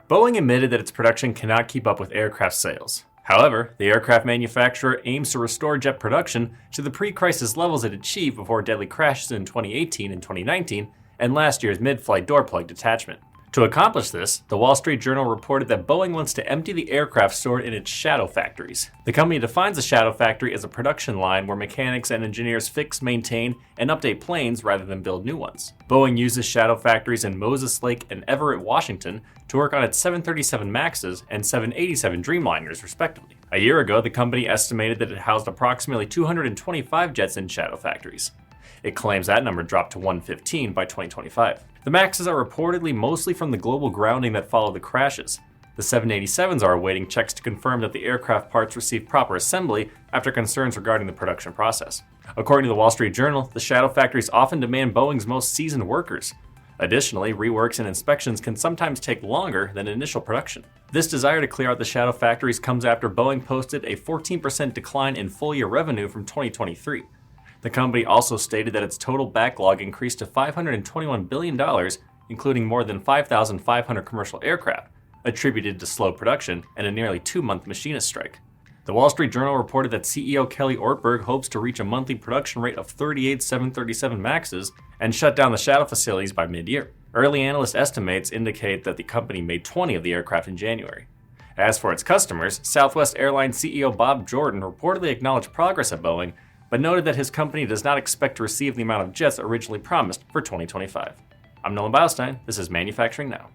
Boeing admitted that its production cannot keep up with aircraft sales. However, the aircraft manufacturer aims to restore jet production to the pre-crisis levels it achieved before deadly crashes in 2018 and 2019 and last year's mid-flight door plug detachment. To accomplish this, the Wall Street Journal reported that Boeing wants to empty the aircraft stored in its shadow factories. The company defines a shadow factory as a production line where mechanics and engineers fix, maintain, and update planes rather than build new ones. Boeing uses shadow factories in Moses Lake and Everett, Washington, to work on its 737 MAXs and 787 Dreamliners, respectively. A year ago, the company estimated that it housed approximately 225 jets in shadow factories. It claims that number dropped to 115 by 2025. The MAXs are reportedly mostly from the global grounding that followed the crashes. The 787s are awaiting checks to confirm that the aircraft parts received proper assembly after concerns regarding the production process. According to the Wall Street Journal, the shadow factories often demand Boeing's most seasoned workers. Additionally, reworks and inspections can sometimes take longer than initial production. This desire to clear out the shadow factories comes after Boeing posted a 14% decline in full-year revenue from 2023. The company also stated that its total backlog increased to $521 billion, including more than 5,500 commercial aircraft, attributed to slow production and a nearly 2-month machinist strike. The Wall Street Journal reported that CEO Kelly Ortberg hopes to reach a monthly production rate of 38 737 MAXs and shut down the shadow facilities by mid-year. Early analyst estimates indicate that the company made 20 of the aircraft in January. As for its customers, Southwest Airlines CEO Bob Jordan reportedly acknowledged progress at Boeing, but noted that his company does not expect to receive the amount of jets originally promised for 2025. I'm Nolan Beilstein. This is Manufacturing Now.